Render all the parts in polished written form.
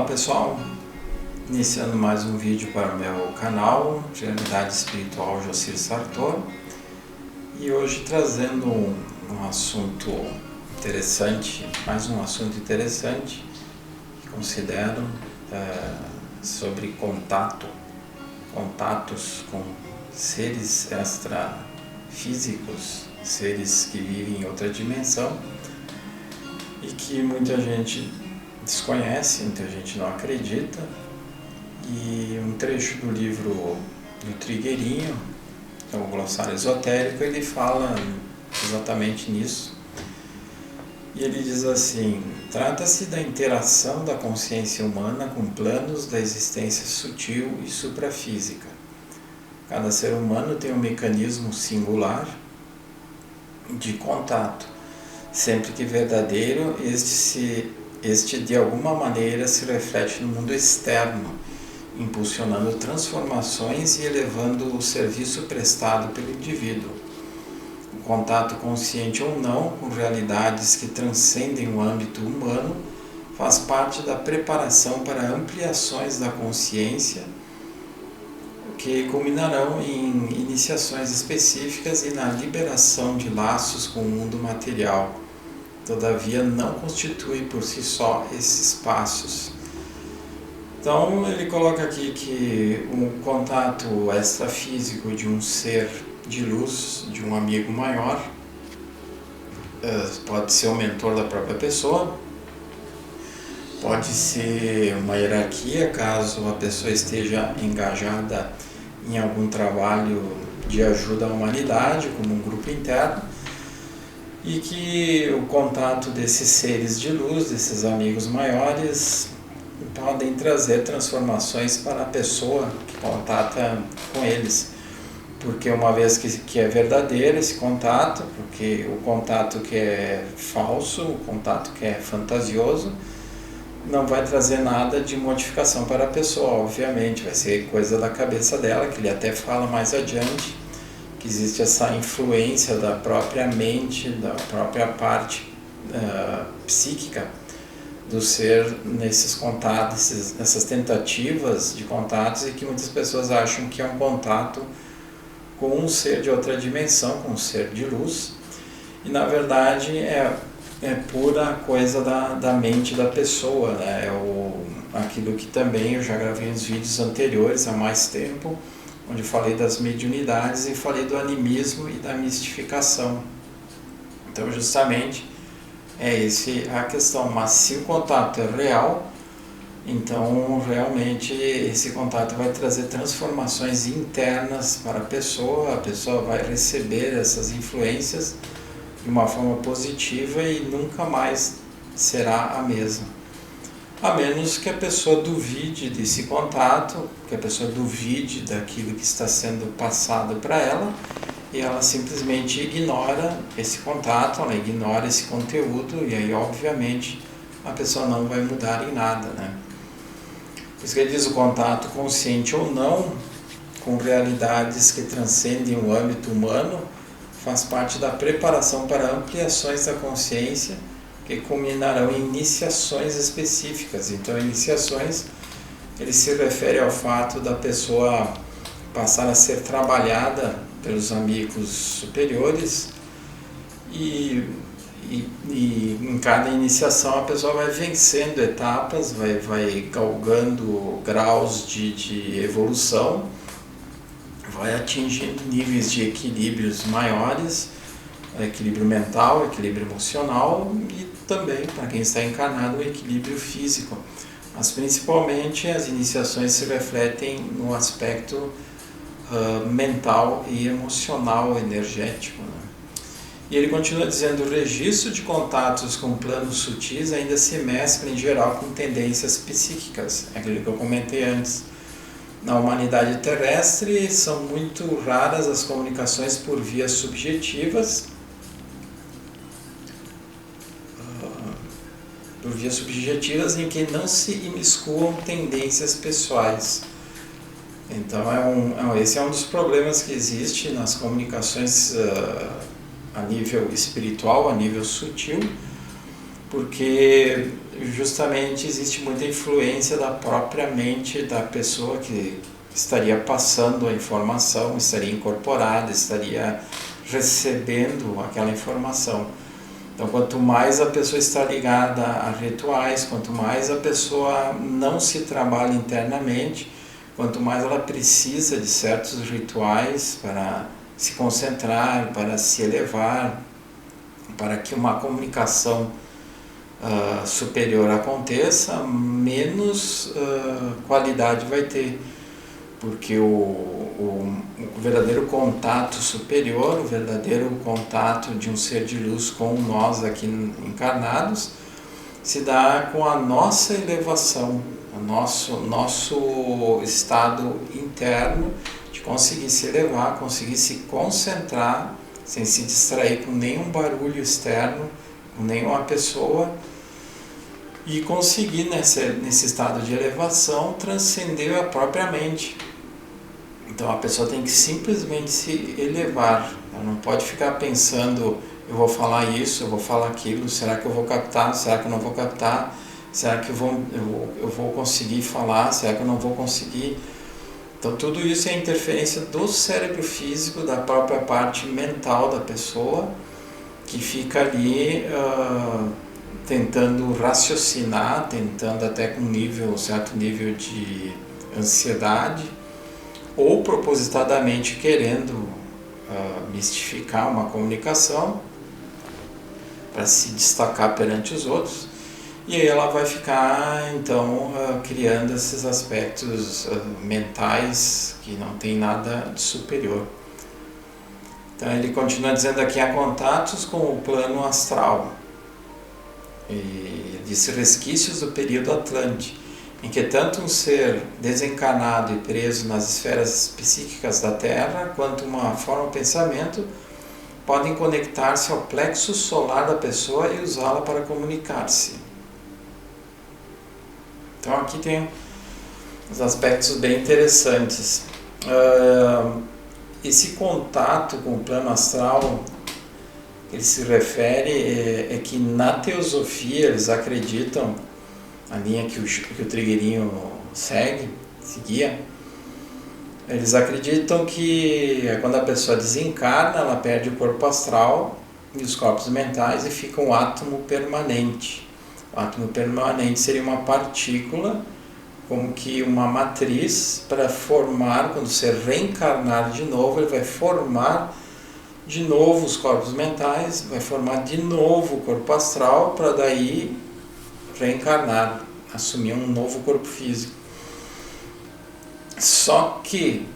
pessoal, iniciando mais um vídeo para o meu canal de Realidade Espiritual Jocir Sartor, e hoje trazendo um assunto interessante, mais um assunto interessante que considero sobre contatos com seres extrafísicos, seres que vivem em outra dimensão e que muita gente desconhece, muita gente não acredita. E um trecho do livro do Trigueirinho, que é o glossário esotérico, ele fala exatamente nisso. E ele diz assim: trata-se da interação da consciência humana com planos da existência sutil e suprafísica. Cada ser humano tem um mecanismo singular de contato, sempre que verdadeiro, este de alguma maneira se reflete no mundo externo, impulsionando transformações e elevando o serviço prestado pelo indivíduo. O contato consciente ou não com realidades que transcendem o âmbito humano faz parte da preparação para ampliações da consciência que culminarão em iniciações específicas e na liberação de laços com o mundo material. Todavia, não constitui por si só esses passos. Então, ele coloca aqui que um contato extrafísico de um ser de luz, de um amigo maior, pode ser o mentor da própria pessoa, pode ser uma hierarquia, caso a pessoa esteja engajada em algum trabalho de ajuda à humanidade, como um grupo interno, e que o contato desses seres de luz, desses amigos maiores, podem trazer transformações para a pessoa que contata com eles, porque uma vez que é verdadeiro esse contato, porque o contato que é falso, o contato que é fantasioso, não vai trazer nada de modificação para a pessoa, obviamente, vai ser coisa da cabeça dela, que ele até fala mais adiante, que existe essa influência da própria mente, da própria parte psíquica do ser nesses contatos, nessas tentativas de contatos, e que muitas pessoas acham que é um contato com um ser de outra dimensão, com um ser de luz, e na verdade é pura coisa da mente da pessoa, né? Aquilo que também eu já gravei uns vídeos anteriores há mais tempo, onde falei das mediunidades e falei do animismo e da mistificação. Então justamente é a questão, mas se o contato é real, então realmente esse contato vai trazer transformações internas para a pessoa vai receber essas influências de uma forma positiva e nunca mais será a mesma. A menos que a pessoa duvide desse contato, que a pessoa duvide daquilo que está sendo passado para ela, e ela simplesmente ignora esse contato, ela ignora esse conteúdo, e aí obviamente a pessoa não vai mudar em nada, né? Por isso que ele diz: o contato consciente ou não com realidades que transcendem o âmbito humano faz parte da preparação para ampliações da consciência que culminarão em iniciações específicas. Então, iniciações, ele se refere ao fato da pessoa passar a ser trabalhada pelos amigos superiores e em cada iniciação a pessoa vai vencendo etapas, vai galgando graus de evolução, vai atingindo níveis de equilíbrios maiores, equilíbrio mental, equilíbrio emocional e também, para quem está encarnado, o equilíbrio físico. Mas principalmente as iniciações se refletem no aspecto mental e emocional, energético, né? E ele continua dizendo: o registro de contatos com planos sutis ainda se mescla em geral com tendências psíquicas, é aquilo que eu comentei antes. Na humanidade terrestre são muito raras as comunicações por vias subjetivas, em que não se imiscuam tendências pessoais. Então esse é um dos problemas que existe nas comunicações a nível espiritual, a nível sutil, porque justamente existe muita influência da própria mente da pessoa que estaria passando a informação, estaria incorporada, estaria recebendo aquela informação. Então, quanto mais a pessoa está ligada a rituais, quanto mais a pessoa não se trabalha internamente, quanto mais ela precisa de certos rituais para se concentrar, para se elevar, para que uma comunicação superior aconteça, menos qualidade vai ter. Porque o verdadeiro contato superior, o verdadeiro contato de um ser de luz com nós aqui encarnados, se dá com a nossa elevação, o nosso estado interno de conseguir se elevar, conseguir se concentrar, sem se distrair com nenhum barulho externo, com nenhuma pessoa, e conseguir nesse estado de elevação transcender a própria mente. Então a pessoa tem que simplesmente se elevar, ela não pode ficar pensando, eu vou falar isso, eu vou falar aquilo, será que eu vou captar, será que eu não vou captar, será que eu vou conseguir falar, será que eu não vou conseguir. Então tudo isso é interferência do cérebro físico, da própria parte mental da pessoa, que fica ali tentando raciocinar, tentando até com um certo nível de ansiedade, ou propositadamente querendo mistificar uma comunicação para se destacar perante os outros, e aí ela vai ficar então criando esses aspectos mentais que não tem nada de superior. Então ele continua dizendo aqui: há contatos com o plano astral, e diz resquícios do período Atlântico, em que tanto um ser desencarnado e preso nas esferas psíquicas da Terra, quanto uma forma de pensamento, podem conectar-se ao plexo solar da pessoa e usá-la para comunicar-se. Então aqui tem uns aspectos bem interessantes. Esse contato com o plano astral, ele se refere é que na teosofia eles acreditam, a linha que o Trigueirinho seguia, eles acreditam que quando a pessoa desencarna, ela perde o corpo astral e os corpos mentais e fica um átomo permanente. O átomo permanente seria uma partícula, como que uma matriz, para formar, quando você reencarnar de novo, ele vai formar de novo os corpos mentais, vai formar de novo o corpo astral, para daí reencarnar, assumir um novo corpo físico. Só que,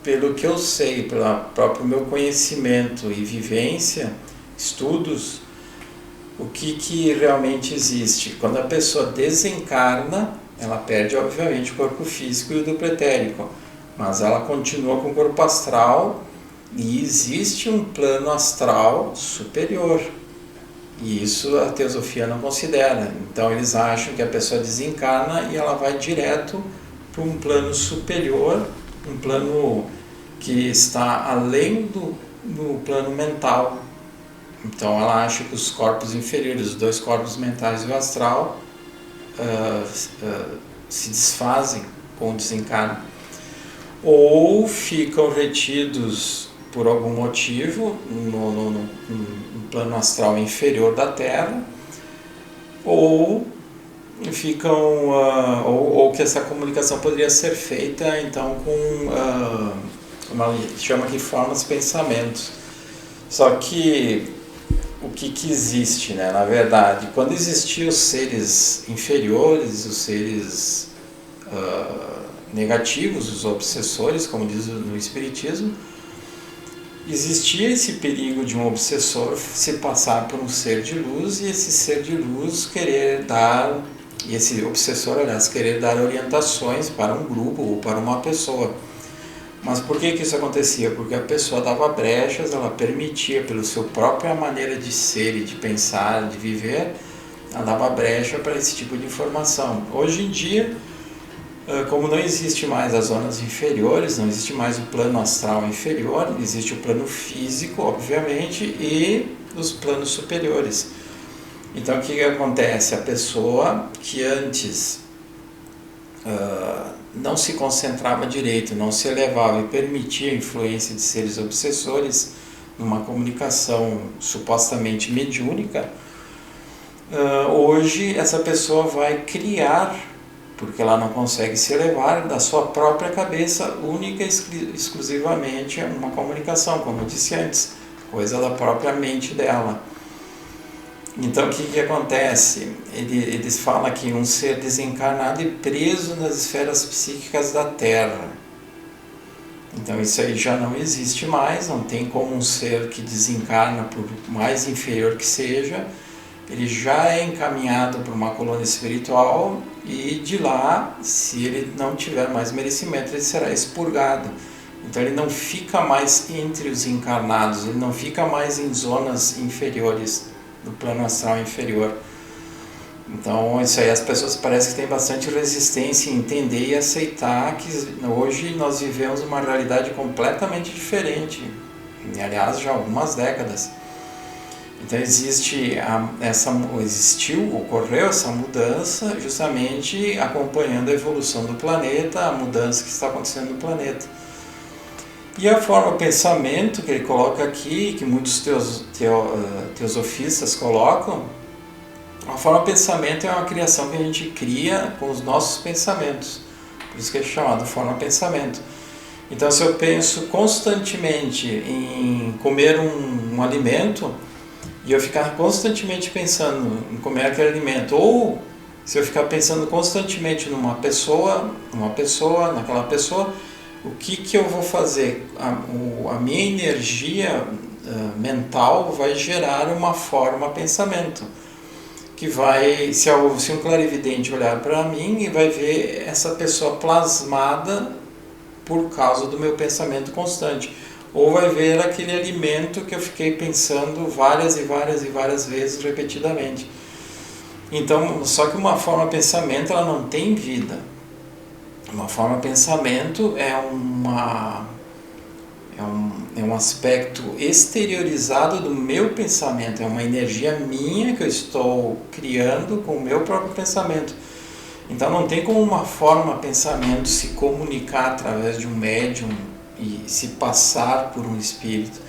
pelo que eu sei, pelo próprio meu conhecimento e vivência, estudos, o que realmente existe? Quando a pessoa desencarna, ela perde obviamente o corpo físico e o do pretérico, mas ela continua com o corpo astral, e existe um plano astral superior. E isso a teosofia não considera. Então eles acham que a pessoa desencarna e ela vai direto para um plano superior, um plano que está além do plano mental. Então ela acha que os corpos inferiores, os dois corpos mentais e o astral, se desfazem com o desencarne. Ou ficam retidos por algum motivo no plano astral inferior da Terra, ou ficam ou que essa comunicação poderia ser feita então com uma chama que formas pensamentos. Só que o que existe, né? Na verdade, quando existiam os seres inferiores, os seres negativos, os obsessores, como diz no Espiritismo, existia esse perigo de um obsessor se passar por um ser de luz, e esse ser de luz querer dar, e esse obsessor, aliás, querer dar orientações para um grupo ou para uma pessoa. Mas por que isso acontecia? Porque a pessoa dava brechas, ela permitia, pela sua própria maneira de ser e de pensar, de viver, ela dava brecha para esse tipo de informação. Hoje em dia, como não existe mais as zonas inferiores, não existe mais o plano astral inferior, existe o plano físico, obviamente, e os planos superiores. Então o que acontece? A pessoa que antes não se concentrava direito, não se elevava e permitia a influência de seres obsessores numa comunicação supostamente mediúnica, hoje essa pessoa vai criar, porque ela não consegue se elevar, da sua própria cabeça, única e exclusivamente uma comunicação, como eu disse antes, coisa da própria mente dela. Então o que acontece? Eles falam que um ser desencarnado e preso nas esferas psíquicas da Terra. Então isso aí já não existe mais, não tem como um ser que desencarna, por mais inferior que seja, ele já é encaminhado para uma colônia espiritual e de lá, se ele não tiver mais merecimento, ele será expurgado. Então ele não fica mais entre os encarnados, ele não fica mais em zonas inferiores do plano astral inferior. Então isso aí as pessoas parecem que têm bastante resistência em entender e aceitar que hoje nós vivemos uma realidade completamente diferente, aliás já há algumas décadas. Então ocorreu essa mudança justamente acompanhando a evolução do planeta, a mudança que está acontecendo no planeta. E a forma pensamento que ele coloca aqui, que muitos teosofistas colocam, a forma pensamento é uma criação que a gente cria com os nossos pensamentos. Por isso que é chamado forma pensamento. Então se eu penso constantemente em comer um alimento, e eu ficar constantemente pensando em comer aquele alimento, ou se eu ficar pensando constantemente naquela pessoa, o que eu vou fazer? A minha energia mental vai gerar uma forma pensamento, que vai, se um clarividente olhar para mim e vai ver essa pessoa plasmada por causa do meu pensamento constante, ou vai ver aquele alimento que eu fiquei pensando várias e várias vezes repetidamente. Então, só que uma forma pensamento ela não tem vida. Uma forma pensamento é um aspecto exteriorizado do meu pensamento, é uma energia minha que eu estou criando com o meu próprio pensamento. Então não tem como uma forma pensamento se comunicar através de um médium e se passar por um espírito.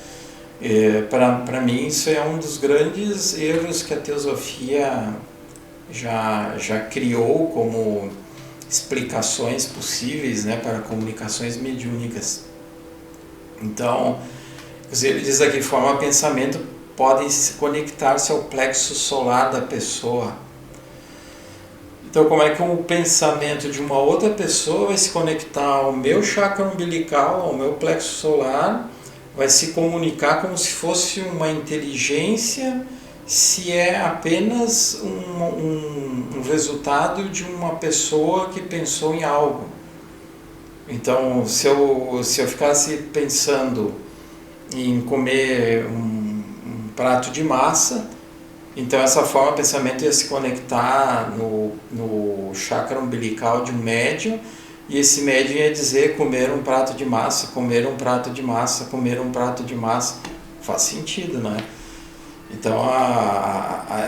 Para mim isso é um dos grandes erros que a teosofia já criou como explicações possíveis, né, para comunicações mediúnicas. Então, ele diz aqui, forma pensamento podem conectar-se ao plexo solar da pessoa. Então, como é que o pensamento de uma outra pessoa vai se conectar ao meu chakra umbilical, ao meu plexo solar, vai se comunicar como se fosse uma inteligência, se é apenas um resultado de uma pessoa que pensou em algo. Então, se eu ficasse pensando em comer um prato de massa, então essa forma de pensamento ia se conectar no chakra umbilical de um médium, e esse médium ia dizer comer um prato de massa, comer um prato de massa, comer um prato de massa. Faz sentido, não é? Então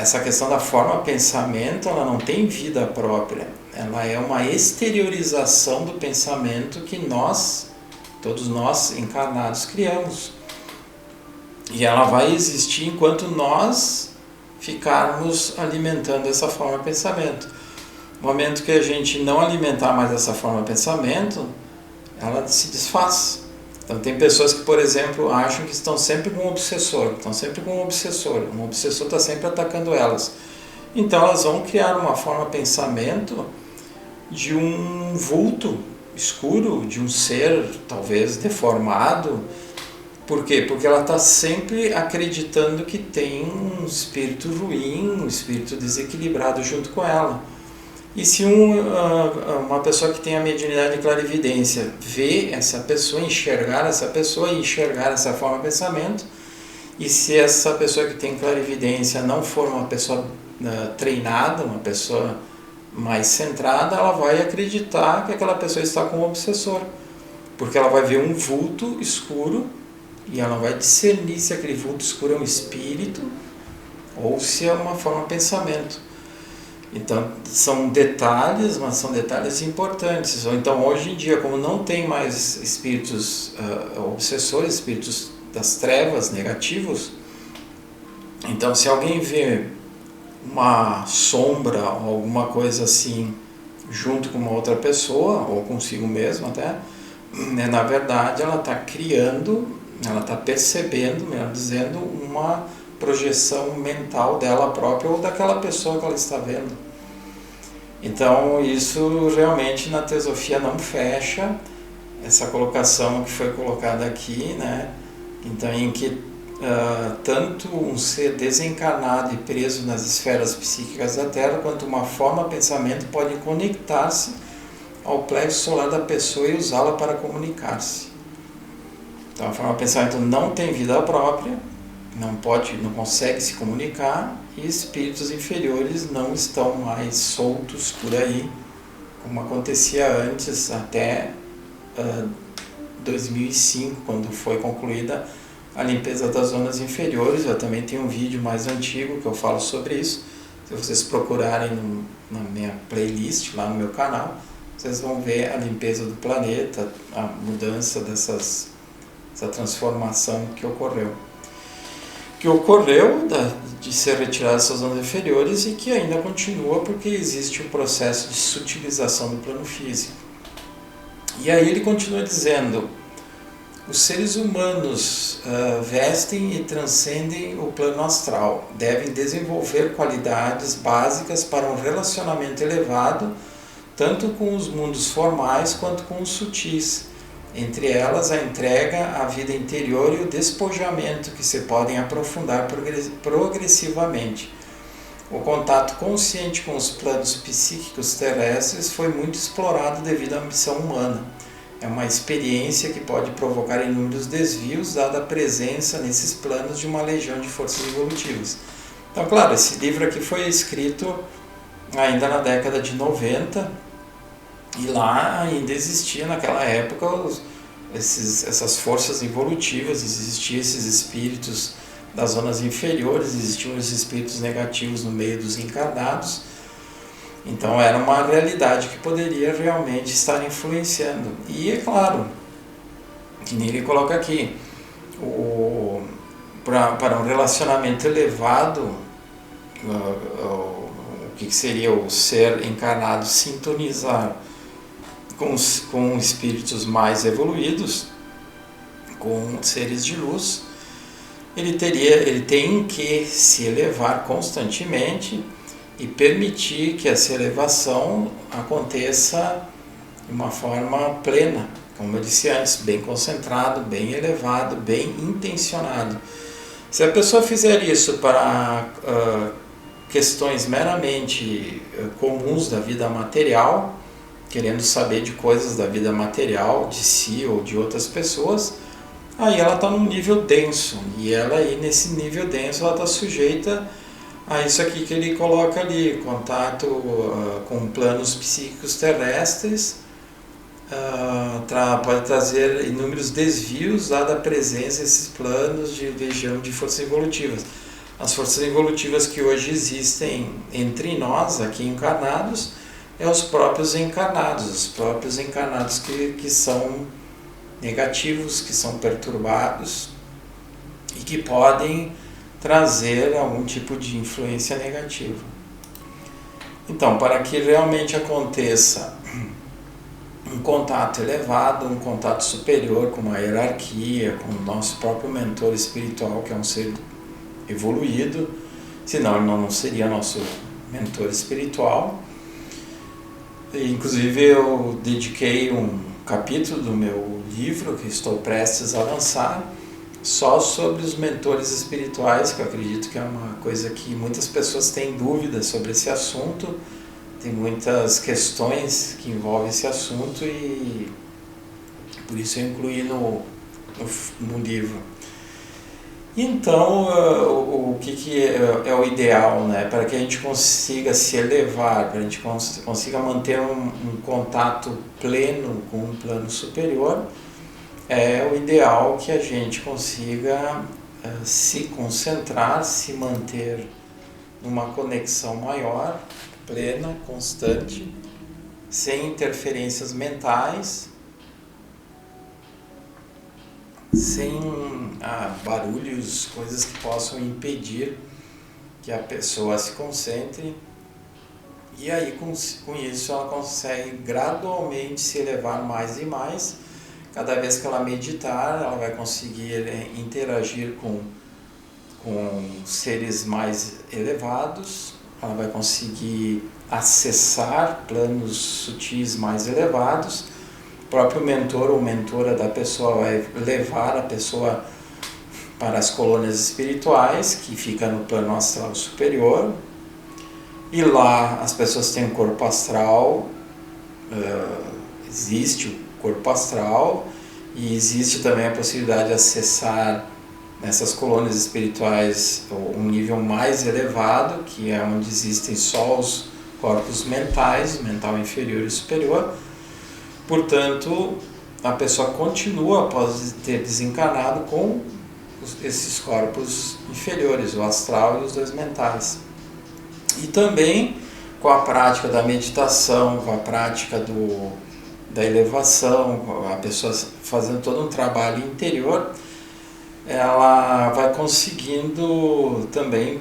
essa questão da forma pensamento, ela não tem vida própria, ela é uma exteriorização do pensamento que todos nós encarnados criamos, e ela vai existir enquanto nós ficarmos alimentando essa forma de pensamento. No momento que a gente não alimentar mais essa forma de pensamento, ela se desfaz. Então tem pessoas que, por exemplo, acham que estão sempre com um obsessor, o obsessor está sempre atacando elas. Então elas vão criar uma forma de pensamento de um vulto escuro, de um ser talvez deformado. Por quê? Porque ela está sempre acreditando que tem um espírito ruim, um espírito desequilibrado junto com ela. E se uma pessoa que tem a mediunidade de clarividência vê essa pessoa, enxergar essa pessoa e enxergar essa forma de pensamento, e se essa pessoa que tem clarividência não for uma pessoa treinada, uma pessoa mais centrada, ela vai acreditar que aquela pessoa está com um obsessor, porque ela vai ver um vulto escuro e ela vai discernir se aquele vulto escuro é um espírito ou se é uma forma de pensamento. Então são detalhes, mas são detalhes importantes. Ou então hoje em dia, como não tem mais espíritos obsessores, espíritos das trevas negativos, então se alguém vê uma sombra ou alguma coisa assim junto com uma outra pessoa, ou consigo mesmo até, na verdade ela está criando, ela está percebendo, melhor dizendo, uma projeção mental dela própria ou daquela pessoa que ela está vendo. Então isso realmente na teosofia não fecha, essa colocação que foi colocada aqui, né? Então em que tanto um ser desencarnado e preso nas esferas psíquicas da Terra, quanto uma forma de pensamento pode conectar-se ao plexo solar da pessoa e usá-la para comunicar-se. Então a forma de pensamento não tem vida própria, não consegue se comunicar, e espíritos inferiores não estão mais soltos por aí, como acontecia antes, até 2005, quando foi concluída a limpeza das zonas inferiores. Eu também tenho um vídeo mais antigo que eu falo sobre isso. Se vocês procurarem na minha playlist, lá no meu canal, vocês vão ver a limpeza do planeta, a mudança essa transformação que ocorreu. De ser retirada dessas zonas inferiores e que ainda continua porque existe um processo de sutilização do plano físico. E aí ele continua dizendo: os seres humanos vestem e transcendem o plano astral, devem desenvolver qualidades básicas para um relacionamento elevado, tanto com os mundos formais quanto com os sutis, entre elas a entrega à vida interior e o despojamento, que se podem aprofundar progressivamente. O contato consciente com os planos psíquicos terrestres foi muito explorado devido à ambição humana. É uma experiência que pode provocar inúmeros desvios, dada a presença nesses planos de uma legião de forças evolutivas. Então, claro, esse livro aqui foi escrito ainda na década de 90, e lá ainda existia naquela época essas forças evolutivas, existiam esses espíritos das zonas inferiores, existiam os espíritos negativos no meio dos encarnados. Então era uma realidade que poderia realmente estar influenciando. E é claro, que nem ele coloca aqui, para um relacionamento elevado, o que seria o ser encarnado sintonizar com espíritos mais evoluídos, com seres de luz, ele tem que se elevar constantemente e permitir que essa elevação aconteça de uma forma plena, como eu disse antes, bem concentrado, bem elevado, bem intencionado. Se a pessoa fizer isso para questões meramente comuns da vida material, querendo saber de coisas da vida material, de si ou de outras pessoas, aí ela está num nível denso, e ela aí nesse nível denso ela está sujeita a isso aqui que ele coloca ali, contato com planos psíquicos terrestres, pode trazer inúmeros desvios dada a presença desses planos de legião de forças evolutivas. As forças evolutivas que hoje existem entre nós, aqui encarnados, os próprios encarnados que são negativos, que são perturbados e que podem trazer algum tipo de influência negativa. Então, para que realmente aconteça um contato elevado, um contato superior com uma hierarquia, com o nosso próprio mentor espiritual, que é um ser evoluído, senão ele não seria nosso mentor espiritual. Inclusive eu dediquei um capítulo do meu livro, que estou prestes a lançar, só sobre os mentores espirituais, que eu acredito que é uma coisa que muitas pessoas têm dúvidas sobre esse assunto, tem muitas questões que envolvem esse assunto e por isso eu incluí no livro. Então, o que é o ideal, né? Para que a gente consiga se elevar, para a gente consiga manter um contato pleno com um plano superior, é o ideal que a gente consiga se concentrar, se manter numa conexão maior, plena, constante, sem interferências mentais, sem barulhos, coisas que possam impedir que a pessoa se concentre. E aí com isso ela consegue gradualmente se elevar mais e mais. Cada vez que ela meditar, ela vai conseguir interagir com seres mais elevados, ela vai conseguir acessar planos sutis mais elevados. O próprio mentor ou mentora da pessoa vai levar a pessoa para as colônias espirituais, que fica no plano astral superior, e lá as pessoas têm um corpo astral, existe o corpo astral, e existe também a possibilidade de acessar nessas colônias espirituais um nível mais elevado, que é onde existem só os corpos mentais, o mental inferior e superior. Portanto, a pessoa continua, após ter desencarnado, com esses corpos inferiores, o astral e os dois mentais. E também com a prática da meditação, com a prática da elevação, a pessoa fazendo todo um trabalho interior, ela vai conseguindo também,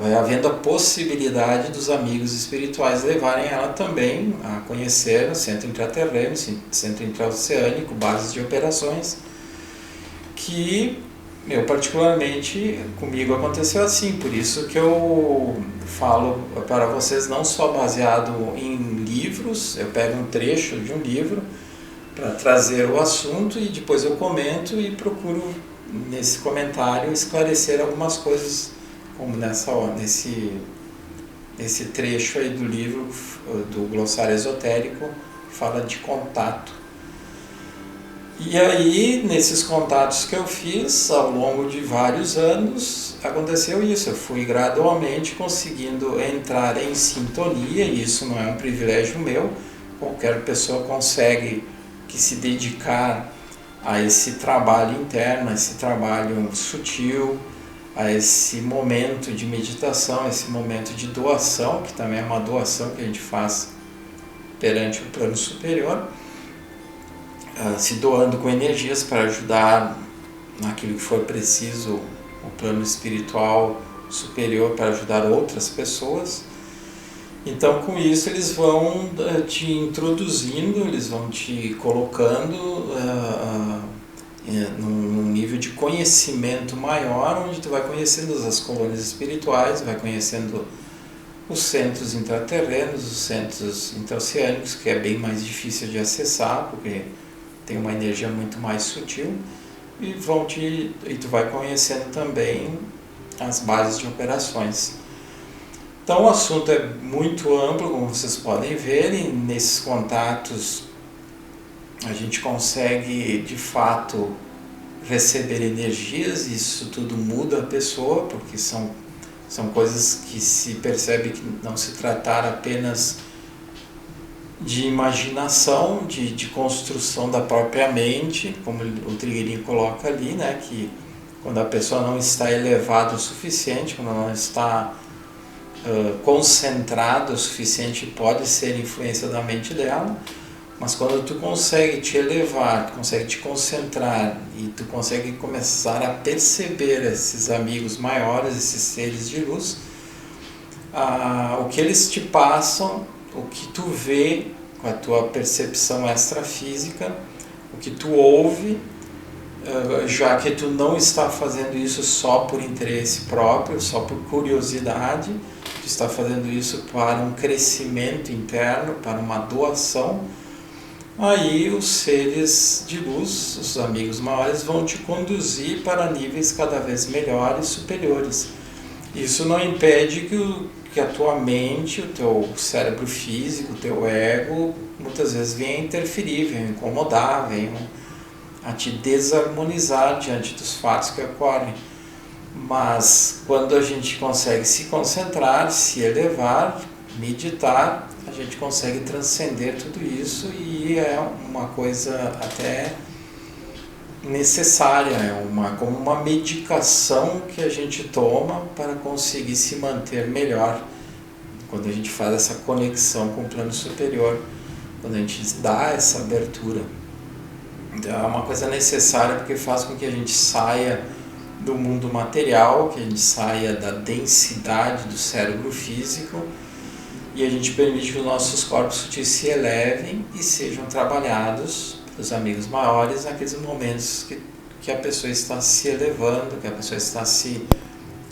vai havendo a possibilidade dos amigos espirituais levarem ela também a conhecer o centro intraterreno, centro intraoceânico, bases de operações, que eu particularmente, comigo aconteceu assim, por isso que eu falo para vocês não só baseado em livros, eu pego um trecho de um livro para trazer o assunto e depois eu comento e procuro nesse comentário esclarecer algumas coisas, como nesse trecho aí do livro do Glossário Esotérico, que fala de contato. E aí, nesses contatos que eu fiz ao longo de vários anos, aconteceu isso. Eu fui gradualmente conseguindo entrar em sintonia, e isso não é um privilégio meu, qualquer pessoa consegue que se dedicar a esse trabalho interno, a esse trabalho sutil, a esse momento de meditação, a esse momento de doação, que também é uma doação que a gente faz perante o plano superior, se doando com energias para ajudar naquilo que for preciso o plano espiritual superior, para ajudar outras pessoas. Então, com isso, eles vão te introduzindo, eles vão te colocando num nível de conhecimento maior, onde tu vai conhecendo as colônias espirituais, vai conhecendo os centros intraterrenos, os centros intraoceânicos, que é bem mais difícil de acessar, porque tem uma energia muito mais sutil, e tu vai conhecendo também as bases de operações. Então o assunto é muito amplo, como vocês podem ver, e nesses contatos a gente consegue de fato receber energias, e isso tudo muda a pessoa, porque são coisas que se percebe que não se tratar apenas de imaginação, de construção da própria mente, como o Trigueirinho coloca ali, né, que quando a pessoa não está elevada o suficiente, quando ela não está concentrada o suficiente, pode ser influência da mente dela, mas quando tu consegue te elevar, tu consegue te concentrar e tu consegue começar a perceber esses amigos maiores, esses seres de luz, o que eles te passam, o que tu vê com a tua percepção extrafísica, o que tu ouve, já que tu não está fazendo isso só por interesse próprio, só por curiosidade, tu está fazendo isso para um crescimento interno, para uma doação, aí os seres de luz, os amigos maiores, vão te conduzir para níveis cada vez melhores, superiores. Isso não impede que a tua mente, o teu cérebro físico, o teu ego, muitas vezes venha interferir, venha incomodar, venha a te desarmonizar diante dos fatos que ocorrem. Mas quando a gente consegue se concentrar, se elevar, meditar, a gente consegue transcender tudo isso, e é uma coisa até necessária, como uma medicação que a gente toma para conseguir se manter melhor quando a gente faz essa conexão com o plano superior, quando a gente dá essa abertura. Então é uma coisa necessária porque faz com que a gente saia do mundo material, que a gente saia da densidade do cérebro físico e a gente permite que os nossos corpos sutis se elevem e sejam trabalhados pelos amigos maiores naqueles momentos que a pessoa está se elevando, que a pessoa está se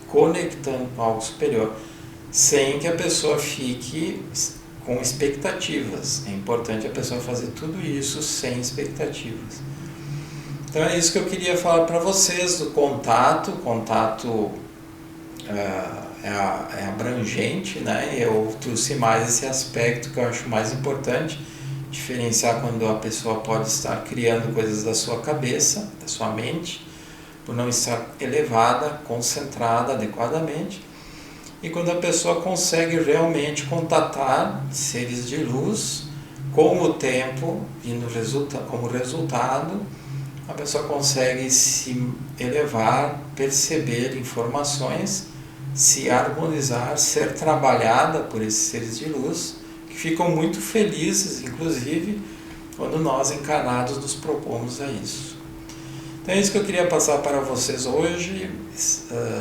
conectando com algo superior, sem que a pessoa fique com expectativas. É importante a pessoa fazer tudo isso sem expectativas. Então é isso que eu queria falar para vocês do contato. O contato é abrangente, né? Eu trouxe mais esse aspecto que eu acho mais importante, diferenciar quando a pessoa pode estar criando coisas da sua cabeça, da sua mente, por não estar elevada, concentrada adequadamente, e quando a pessoa consegue realmente contatar seres de luz, com o tempo, como resultado, a pessoa consegue se elevar, perceber informações, se harmonizar, ser trabalhada por esses seres de luz, que ficam muito felizes, inclusive, quando nós encarnados nos propomos a isso. Então é isso que eu queria passar para vocês hoje.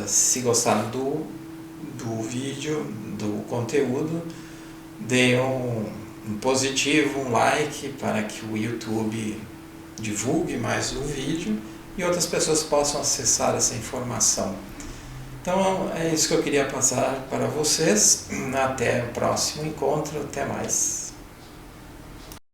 Se gostaram do vídeo, do conteúdo, deem um positivo, um like, para que o YouTube divulgue mais o vídeo e outras pessoas possam acessar essa informação. Então é isso que eu queria passar para vocês. Até o próximo encontro, até mais.